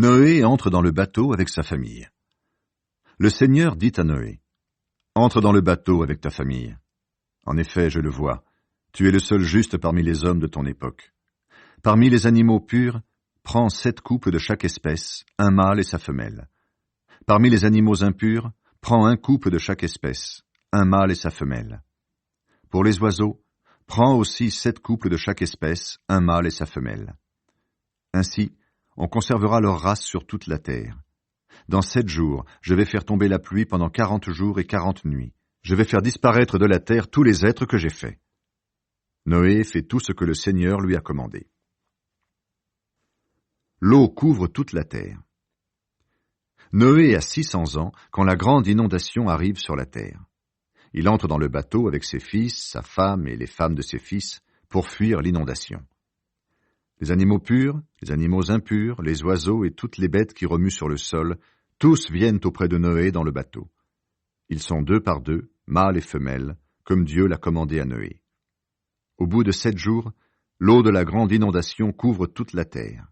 Noé entre dans le bateau avec sa famille. Le Seigneur dit à Noé, « Entre dans le bateau avec ta famille. En effet, je le vois, tu es le seul juste parmi les hommes de ton époque. Parmi les animaux purs, prends 7 couples de chaque espèce, un mâle et sa femelle. Parmi les animaux impurs, prends 1 couple de chaque espèce, un mâle et sa femelle. Pour les oiseaux, prends aussi 7 couples de chaque espèce, un mâle et sa femelle. Ainsi, on conservera leur race sur toute la terre. Dans 7 jours, je vais faire tomber la pluie pendant 40 jours et 40 nuits. Je vais faire disparaître de la terre tous les êtres que j'ai faits. » Noé fait tout ce que le Seigneur lui a commandé. L'eau couvre toute la terre. Noé a 600 ans quand la grande inondation arrive sur la terre. Il entre dans le bateau avec ses fils, sa femme et les femmes de ses fils pour fuir l'inondation. Les animaux purs, les animaux impurs, les oiseaux et toutes les bêtes qui remuent sur le sol, tous viennent auprès de Noé dans le bateau. Ils sont 2 par 2, mâles et femelles, comme Dieu l'a commandé à Noé. Au bout de 7 jours, l'eau de la grande inondation couvre toute la terre.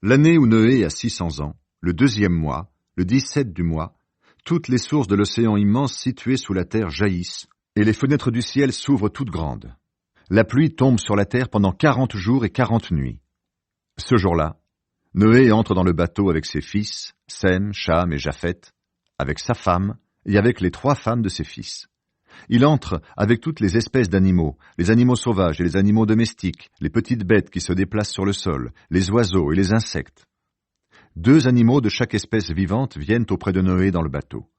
L'année où Noé a 600 ans, le 2e mois, le 17 du mois, toutes les sources de l'océan immense situé sous la terre jaillissent, et les fenêtres du ciel s'ouvrent toutes grandes. La pluie tombe sur la terre pendant 40 jours et 40 nuits. Ce jour-là, Noé entre dans le bateau avec ses fils, Sem, Cham et Japheth, avec sa femme et avec les 3 femmes de ses fils. Il entre avec toutes les espèces d'animaux, les animaux sauvages et les animaux domestiques, les petites bêtes qui se déplacent sur le sol, les oiseaux et les insectes. 2 animaux de chaque espèce vivante viennent auprès de Noé dans le bateau.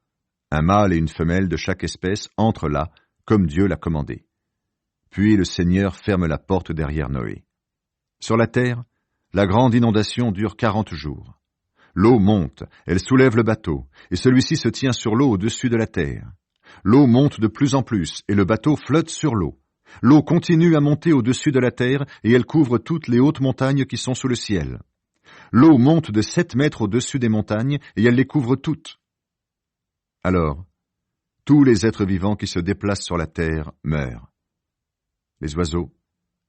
Un mâle et une femelle de chaque espèce entrent là, comme Dieu l'a commandé. Puis le Seigneur ferme la porte derrière Noé. Sur la terre, la grande inondation dure 40 jours. L'eau monte, elle soulève le bateau, et celui-ci se tient sur l'eau au-dessus de la terre. L'eau monte de plus en plus, et le bateau flotte sur l'eau. L'eau continue à monter au-dessus de la terre, et elle couvre toutes les hautes montagnes qui sont sous le ciel. L'eau monte de 7 mètres au-dessus des montagnes, et elle les couvre toutes. Alors, tous les êtres vivants qui se déplacent sur la terre meurent. Les oiseaux,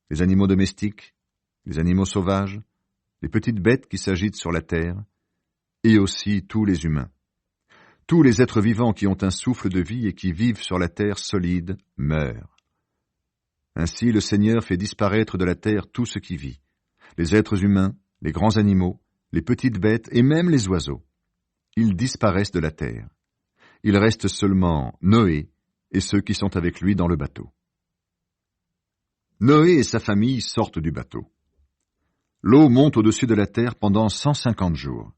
les animaux domestiques, les animaux sauvages, les petites bêtes qui s'agitent sur la terre, et aussi tous les humains. Tous les êtres vivants qui ont un souffle de vie et qui vivent sur la terre solide meurent. Ainsi le Seigneur fait disparaître de la terre tout ce qui vit, les êtres humains, les grands animaux, les petites bêtes et même les oiseaux. Ils disparaissent de la terre. Il reste seulement Noé et ceux qui sont avec lui dans le bateau. Noé et sa famille sortent du bateau. L'eau monte au-dessus de la terre pendant 150 jours.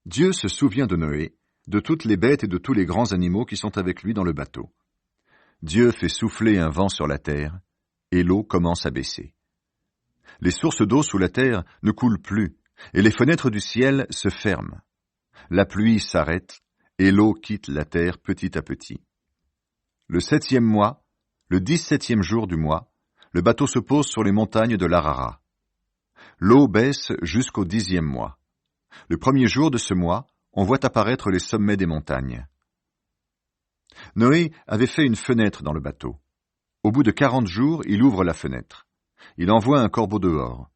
Dieu se souvient de Noé, de toutes les bêtes et de tous les grands animaux qui sont avec lui dans le bateau. Dieu fait souffler un vent sur la terre, et l'eau commence à baisser. Les sources d'eau sous la terre ne coulent plus, et les fenêtres du ciel se ferment. La pluie s'arrête, et l'eau quitte la terre petit à petit. Le 7e mois, le 17e jour du mois, le bateau se pose sur les montagnes de l'Arara. L'eau baisse jusqu'au 10e mois. Le 1er jour de ce mois, on voit apparaître les sommets des montagnes. Noé avait fait une fenêtre dans le bateau. Au bout de 40 jours, il ouvre la fenêtre. Il envoie un corbeau dehors.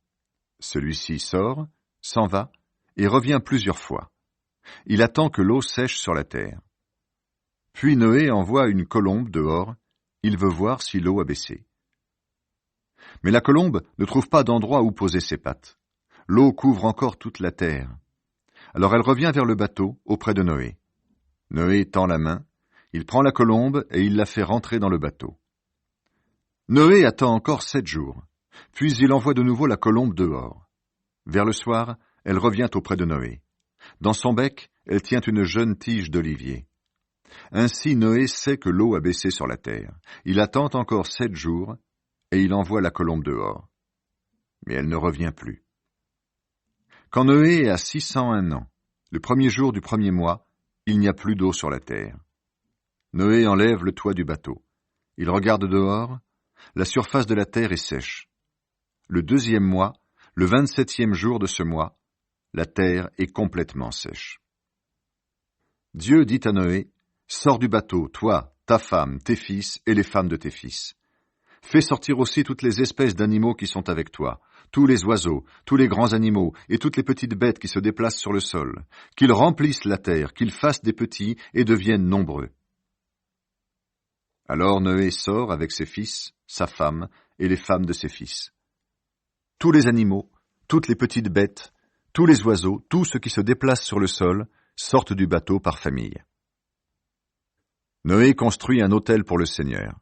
Celui-ci sort, s'en va, et revient plusieurs fois. Il attend que l'eau sèche sur la terre. Puis Noé envoie une colombe dehors. Il veut voir si l'eau a baissé. Mais la colombe ne trouve pas d'endroit où poser ses pattes. L'eau couvre encore toute la terre. Alors elle revient vers le bateau, auprès de Noé. Noé tend la main, il prend la colombe et il la fait rentrer dans le bateau. Noé attend encore 7 jours, puis il envoie de nouveau la colombe dehors. Vers le soir, elle revient auprès de Noé. Dans son bec, elle tient une jeune tige d'olivier. Ainsi Noé sait que l'eau a baissé sur la terre. Il attend encore 7 jours, et il envoie la colombe dehors. Mais elle ne revient plus. Quand Noé a 601 ans, le 1er jour du 1er mois, il n'y a plus d'eau sur la terre. Noé enlève le toit du bateau. Il regarde dehors, la surface de la terre est sèche. Le 2e mois, le 27e jour de ce mois, la terre est complètement sèche. Dieu dit à Noé, « Sors du bateau, toi, ta femme, tes fils et les femmes de tes fils. Fais sortir aussi toutes les espèces d'animaux qui sont avec toi, tous les oiseaux, tous les grands animaux et toutes les petites bêtes qui se déplacent sur le sol, qu'ils remplissent la terre, qu'ils fassent des petits et deviennent nombreux. » Alors Noé sort avec ses fils, sa femme et les femmes de ses fils. Tous les animaux, toutes les petites bêtes, tous les oiseaux, tout ce qui se déplace sur le sol, sortent du bateau par famille. Noé construit un autel pour le Seigneur.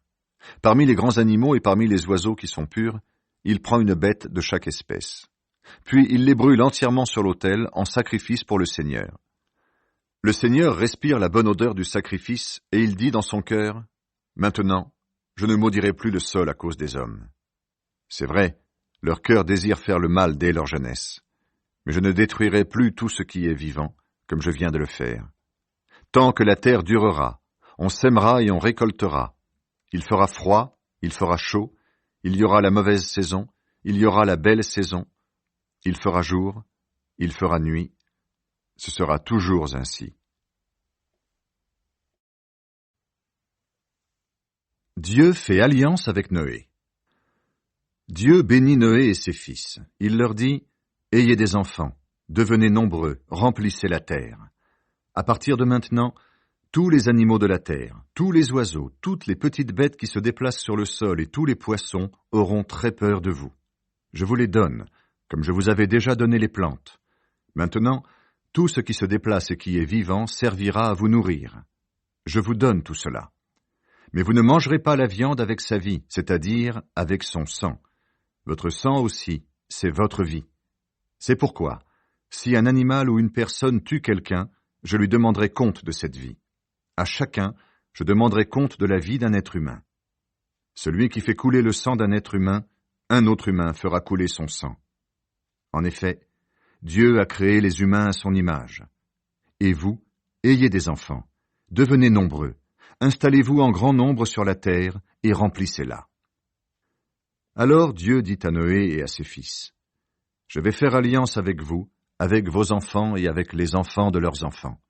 Parmi les grands animaux et parmi les oiseaux qui sont purs, il prend une bête de chaque espèce. Puis il les brûle entièrement sur l'autel en sacrifice pour le Seigneur. Le Seigneur respire la bonne odeur du sacrifice et il dit dans son cœur, « Maintenant, je ne maudirai plus le sol à cause des hommes. » C'est vrai, leur cœur désire faire le mal dès leur jeunesse. Mais je ne détruirai plus tout ce qui est vivant, comme je viens de le faire. Tant que la terre durera, on sèmera et on récoltera. Il fera froid, il fera chaud, il y aura la mauvaise saison, il y aura la belle saison. Il fera jour, il fera nuit. Ce sera toujours ainsi. Dieu fait alliance avec Noé. Dieu bénit Noé et ses fils. Il leur dit, « Ayez des enfants, devenez nombreux, remplissez la terre. À partir de maintenant, tous les animaux de la terre, tous les oiseaux, toutes les petites bêtes qui se déplacent sur le sol et tous les poissons auront très peur de vous. Je vous les donne, comme je vous avais déjà donné les plantes. Maintenant, tout ce qui se déplace et qui est vivant servira à vous nourrir. Je vous donne tout cela. Mais vous ne mangerez pas la viande avec sa vie, c'est-à-dire avec son sang. Votre sang aussi, c'est votre vie. C'est pourquoi, si un animal ou une personne tue quelqu'un, je lui demanderai compte de cette vie. À chacun, je demanderai compte de la vie d'un être humain. Celui qui fait couler le sang d'un être humain, un autre humain fera couler son sang. En effet, Dieu a créé les humains à son image. Et vous, ayez des enfants, devenez nombreux, installez-vous en grand nombre sur la terre et remplissez-la. Alors Dieu dit à Noé et à ses fils, « Je vais faire alliance avec vous, avec vos enfants et avec les enfants de leurs enfants.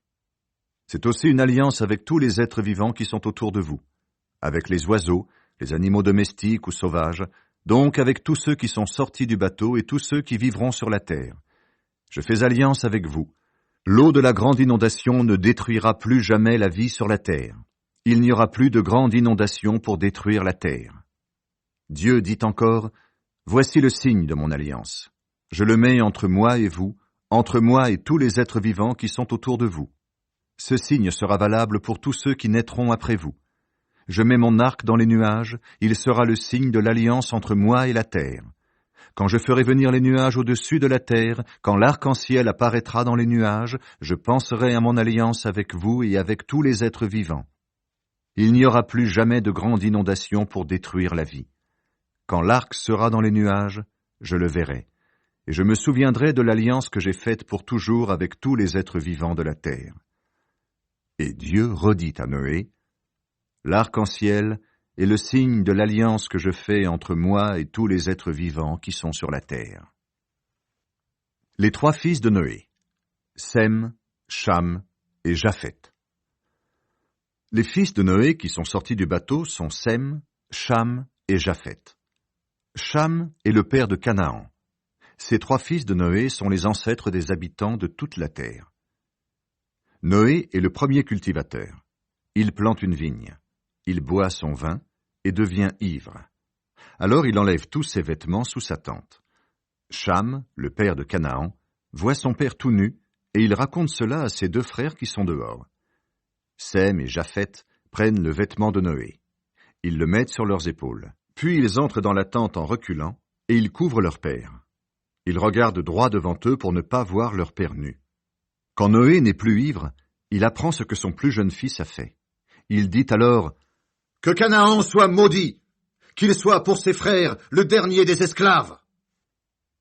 C'est aussi une alliance avec tous les êtres vivants qui sont autour de vous, avec les oiseaux, les animaux domestiques ou sauvages, donc avec tous ceux qui sont sortis du bateau et tous ceux qui vivront sur la terre. Je fais alliance avec vous. L'eau de la grande inondation ne détruira plus jamais la vie sur la terre. Il n'y aura plus de grande inondation pour détruire la terre. » Dieu dit encore, « Voici le signe de mon alliance. Je le mets entre moi et vous, entre moi et tous les êtres vivants qui sont autour de vous. Ce signe sera valable pour tous ceux qui naîtront après vous. Je mets mon arc dans les nuages, il sera le signe de l'alliance entre moi et la terre. Quand je ferai venir les nuages au-dessus de la terre, quand l'arc-en-ciel apparaîtra dans les nuages, je penserai à mon alliance avec vous et avec tous les êtres vivants. Il n'y aura plus jamais de grande inondation pour détruire la vie. Quand l'arc sera dans les nuages, je le verrai, et je me souviendrai de l'alliance que j'ai faite pour toujours avec tous les êtres vivants de la terre. » Et Dieu redit à Noé, « L'arc-en-ciel est le signe de l'alliance que je fais entre moi et tous les êtres vivants qui sont sur la terre. » Les trois fils de Noé, Sem, Cham et Japheth. Les fils de Noé qui sont sortis du bateau sont Sem, Cham et Japheth. Cham est le père de Canaan. Ces trois fils de Noé sont les ancêtres des habitants de toute la terre. Noé est le premier cultivateur. Il plante une vigne. Il boit son vin et devient ivre. Alors il enlève tous ses vêtements sous sa tente. Cham, le père de Canaan, voit son père tout nu et il raconte cela à ses deux frères qui sont dehors. Sem et Japheth prennent le vêtement de Noé. Ils le mettent sur leurs épaules. Puis ils entrent dans la tente en reculant et ils couvrent leur père. Ils regardent droit devant eux pour ne pas voir leur père nu. Quand Noé n'est plus ivre, il apprend ce que son plus jeune fils a fait. Il dit alors, « Que Canaan soit maudit, qu'il soit pour ses frères le dernier des esclaves. »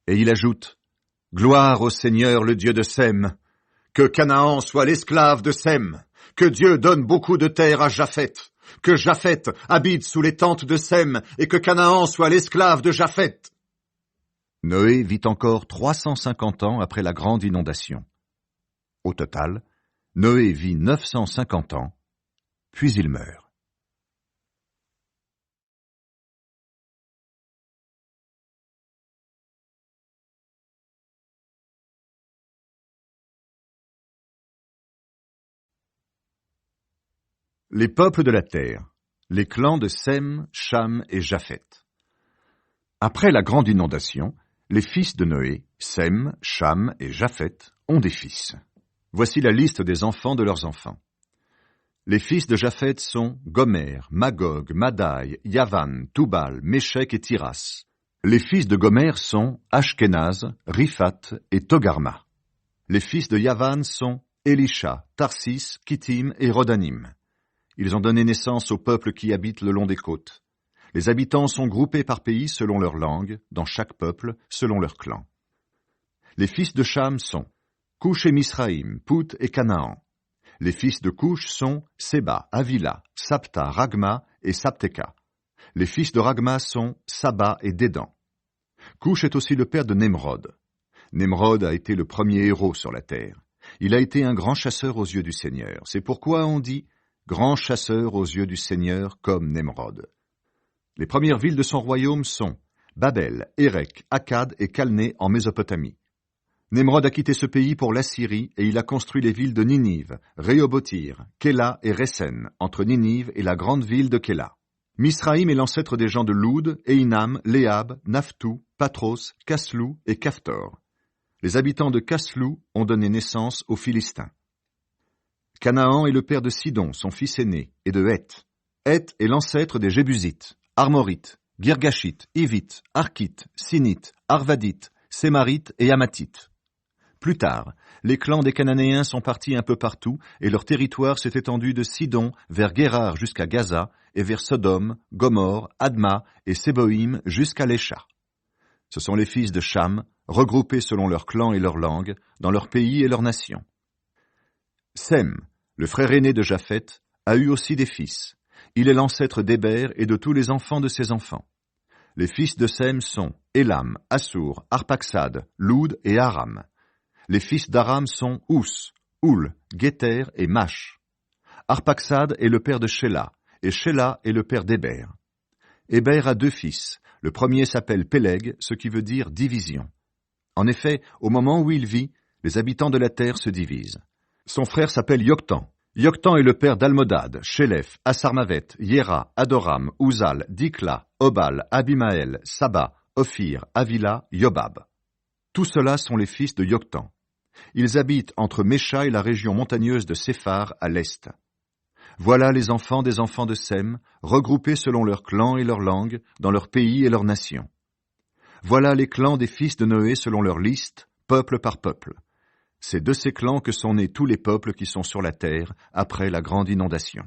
Et il ajoute, « Gloire au Seigneur le Dieu de Sem, que Canaan soit l'esclave de Sem, que Dieu donne beaucoup de terre à Japheth, que Japheth habite sous les tentes de Sem et que Canaan soit l'esclave de Japheth. » Noé vit encore 350 ans après la grande inondation. Au total, Noé vit 950 ans, puis il meurt. Les peuples de la terre, les clans de Sem, Cham et Japheth. Après la grande inondation, les fils de Noé, Sem, Cham et Japheth, ont des fils. Voici la liste des enfants de leurs enfants. Les fils de Japheth sont Gomer, Magog, Madai, Yavan, Tubal, Méchec et Tiras. Les fils de Gomer sont Ashkenaz, Riphat et Togarma. Les fils de Yavan sont Elisha, Tarsis, Kittim et Rodanim. Ils ont donné naissance aux peuples qui habitent le long des côtes. Les habitants sont groupés par pays selon leur langue, dans chaque peuple, selon leur clan. Les fils de Cham sont Couch et Misraïm, Pout et Canaan. Les fils de Couch sont Séba, Avila, Sapta, Ragma et Sapteka. Les fils de Ragma sont Saba et Dédan. Couch est aussi le père de Nemrod. Nemrod a été le premier héros sur la terre. Il a été un grand chasseur aux yeux du Seigneur. C'est pourquoi on dit « grand chasseur aux yeux du Seigneur comme Nemrod ». Les premières villes de son royaume sont Babel, Érec, Akkad et Calné en Mésopotamie. Nemrod a quitté ce pays pour l'Assyrie et il a construit les villes de Ninive, Rehobotir, Kéla et Résen, entre Ninive et la grande ville de Kéla. Misraïm est l'ancêtre des gens de Loud, Einam, Léab, Naphtou, Patros, Caslou et Caphtor. Les habitants de Caslou ont donné naissance aux Philistins. Canaan est le père de Sidon, son fils aîné, et de Heth. Heth est l'ancêtre des Jébusites, Armorites, Girgashites, Hivites, Arkites, Sinites, Arvadites, Sémarites et Hamatites. Plus tard, les clans des Cananéens sont partis un peu partout et leur territoire s'est étendu de Sidon vers Guérar jusqu'à Gaza et vers Sodome, Gomorre, Adma et Séboïm jusqu'à Lécha. Ce sont les fils de Cham, regroupés selon leurs clans et leurs langues, dans leur pays et leur nation. Sem, le frère aîné de Japheth, a eu aussi des fils. Il est l'ancêtre d'Héber et de tous les enfants de ses enfants. Les fils de Sem sont Élam, Assur, Arpaxad, Loud et Aram. Les fils d'Aram sont Ous, Oul, Guéter et Mash. Arpaxad est le père de Shéla, et Shéla est le père d'Héber. Héber a deux fils. Le premier s'appelle Péleg, ce qui veut dire division. En effet, au moment où il vit, les habitants de la terre se divisent. Son frère s'appelle Yoktan. Yoktan est le père d'Almodad, Shélef, Asarmavet, Yéra, Adoram, Uzal, Dikla, Obal, Abimaël, Saba, Ophir, Avila, Yobab. Tous ceux-là sont les fils de Yoktan. Ils habitent entre Mécha et la région montagneuse de Séphar à l'est. Voilà les enfants de Sem, regroupés selon leurs clans et leurs langues, dans leur pays et leur nation. Voilà les clans des fils de Noé selon leur liste, peuple par peuple. C'est de ces clans que sont nés tous les peuples qui sont sur la terre après la grande inondation.